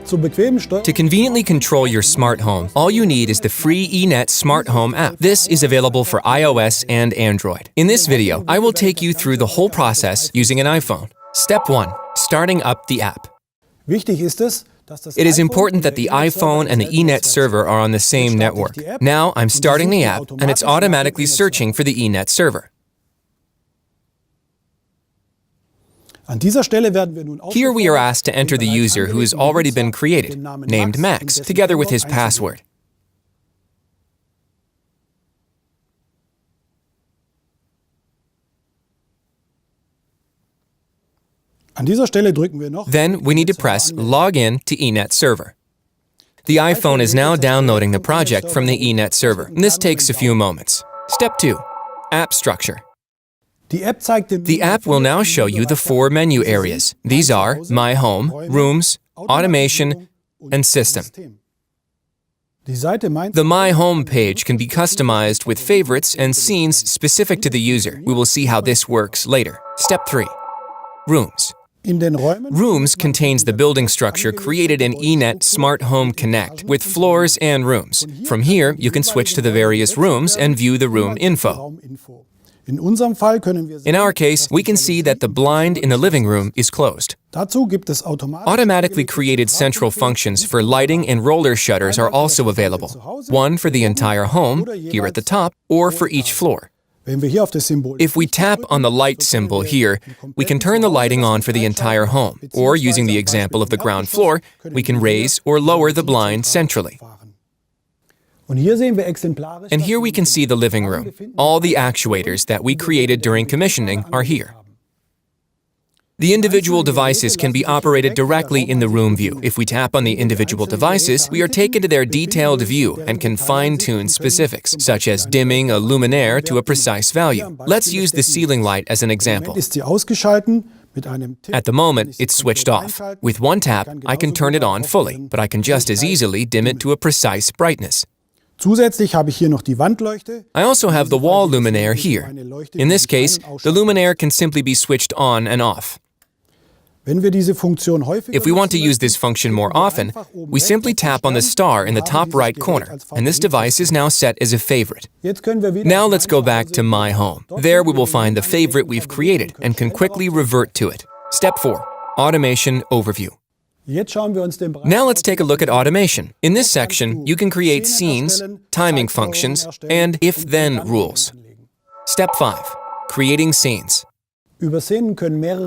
To conveniently control your smart home, all you need is the free eNet Smart Home app. This is available for iOS and Android. In this video, I will take you through the whole process using an iPhone. Step 1. Starting up the app. It is important that the iPhone and the eNet server are on the same network. Now I'm starting the app, and it's automatically searching for the eNet server. Here we are asked to enter the user who has already been created, named Max, together with his password. Then we need to press Login to eNet Server. The iPhone is now downloading the project from the eNet server. This takes a few moments. Step 2. App Structure. The app will now show you the 4 menu areas. These are My Home, Rooms, Automation, and System. The My Home page can be customized with favorites and scenes specific to the user. We will see how this works later. Step 3. Rooms. Rooms contains the building structure created in eNet Smart Home Connect with floors and rooms. From here, you can switch to the various rooms and view the room info. In our case, we can see that the blind in the living room is closed. Automatically created central functions for lighting and roller shutters are also available. One for the entire home, here at the top, or for each floor. If we tap on the light symbol here, we can turn the lighting on for the entire home, or using the example of the ground floor, we can raise or lower the blind centrally. And here we can see the living room. All the actuators that we created during commissioning are here. The individual devices can be operated directly in the room view. If we tap on the individual devices, we are taken to their detailed view and can fine-tune specifics, such as dimming a luminaire to a precise value. Let's use the ceiling light as an example. At the moment, it's switched off. With one tap, I can turn it on fully, but I can just as easily dim it to a precise brightness. I also have the wall luminaire here. In this case, the luminaire can simply be switched on and off. If we want to use this function more often, we simply tap on the star in the top right corner, and this device is now set as a favorite. Now let's go back to My Home. There we will find the favorite we've created and can quickly revert to it. Step 4. Automation Overview. Now let's take a look at automation. In this section, you can create scenes, timing functions, and IfThen rules. Step 5. Creating scenes.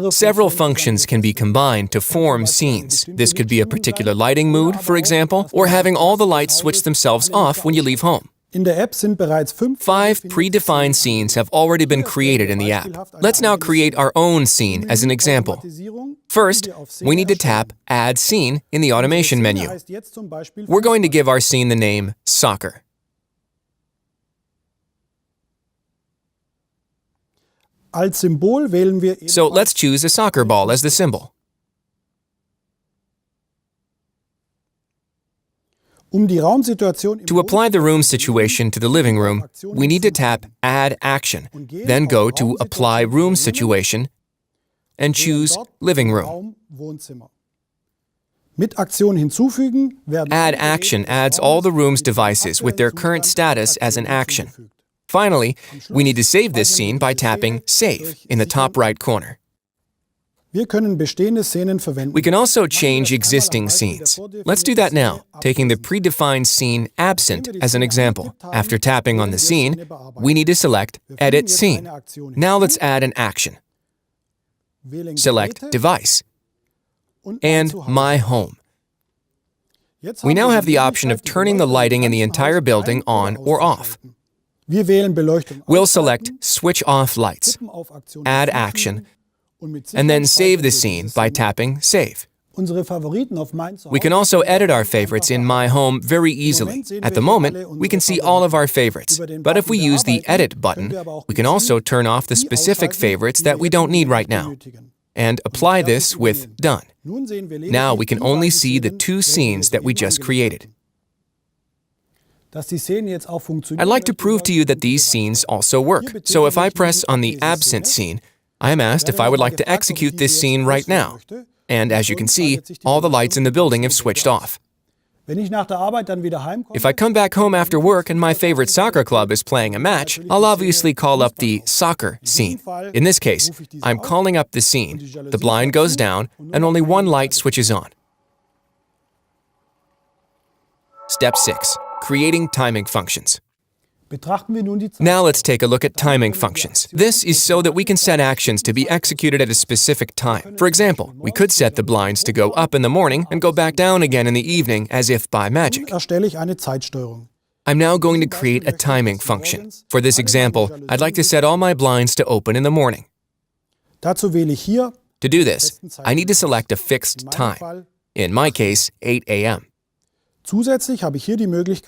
Several functions can be combined to form scenes. This could be a particular lighting mood, for example, or having all the lights switch themselves off when you leave home. 5 predefined scenes have already been created in the app. Let's now create our own scene as an example. First, we need to tap Add Scene in the Automation menu. We're going to give our scene the name Soccer. So let's choose a soccer ball as the symbol. To apply the room situation to the living room, we need to tap Add Action, then go to Apply Room Situation and choose Living Room. Add Action adds all the room's devices with their current status as an action. Finally, we need to save this scene by tapping Save in the top right corner. We can also change existing scenes. Let's do that now, taking the predefined scene Absent as an example. After tapping on the scene, we need to select Edit Scene. Now let's add an action. Select Device and My Home. We now have the option of turning the lighting in the entire building on or off. We'll select Switch Off Lights, Add Action, and then save the scene by tapping Save. We can also edit our favorites in My Home very easily. At the moment, we can see all of our favorites, but if we use the Edit button, we can also turn off the specific favorites that we don't need right now, and apply this with Done. Now we can only see the 2 scenes that we just created. I'd like to prove to you that these scenes also work. So if I press on the Absent scene, I am asked if I would like to execute this scene right now. And as you can see, all the lights in the building have switched off. If I come back home after work and my favorite soccer club is playing a match, I'll obviously call up the soccer scene. In this case, I'm calling up the scene. The blind goes down and only one light switches on. Step 6. Creating timing functions. Now let's take a look at timing functions. This is so that we can set actions to be executed at a specific time. For example, we could set the blinds to go up in the morning and go back down again in the evening as if by magic. I'm now going to create a timing function. For this example, I'd like to set all my blinds to open in the morning. To do this, I need to select a fixed time. In my case, 8 a.m.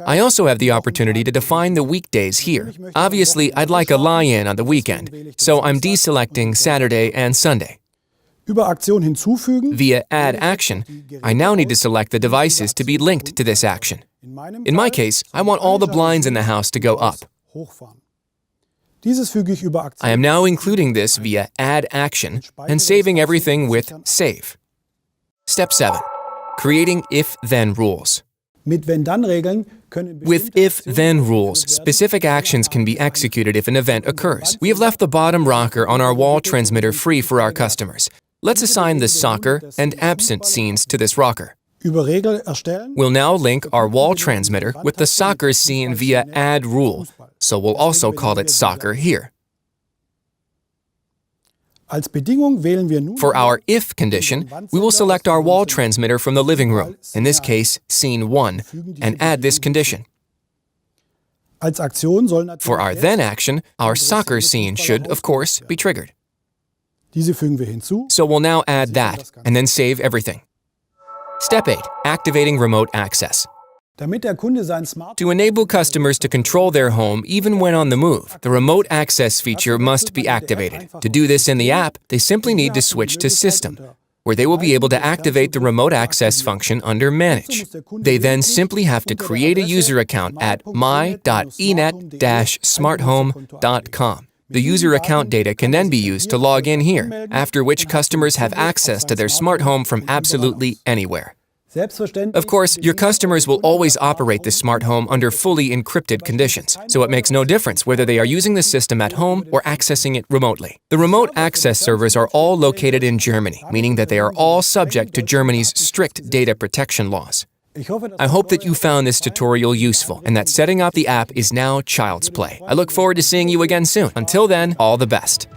I also have the opportunity to define the weekdays here. Obviously, I'd like a lie-in on the weekend, so I'm deselecting Saturday and Sunday. Via Add Action, I now need to select the devices to be linked to this action. In my case, I want all the blinds in the house to go up. I am now including this via Add Action and saving everything with Save. Step 7. Creating IfThen rules. With if-then rules, specific actions can be executed if an event occurs. We have left the bottom rocker on our wall transmitter free for our customers. Let's assign the soccer and absent scenes to this rocker. We'll now link our wall transmitter with the soccer scene via add rule, so we'll also call it soccer here. For our if condition, we will select our wall transmitter from the living room, in this case, scene 1, and add this condition. For our then action, our soccer scene should, of course, be triggered. So we'll now add that, and then save everything. Step 8. Activating remote access. To enable customers to control their home even when on the move, the remote access feature must be activated. To do this in the app, they simply need to switch to System, where they will be able to activate the remote access function under Manage. They then simply have to create a user account at my.enet-smarthome.com. The user account data can then be used to log in here, after which customers have access to their smart home from absolutely anywhere. Of course, your customers will always operate the smart home under fully encrypted conditions, so it makes no difference whether they are using the system at home or accessing it remotely. The remote access servers are all located in Germany, meaning that they are all subject to Germany's strict data protection laws. I hope that you found this tutorial useful and that setting up the app is now child's play. I look forward to seeing you again soon. Until then, all the best.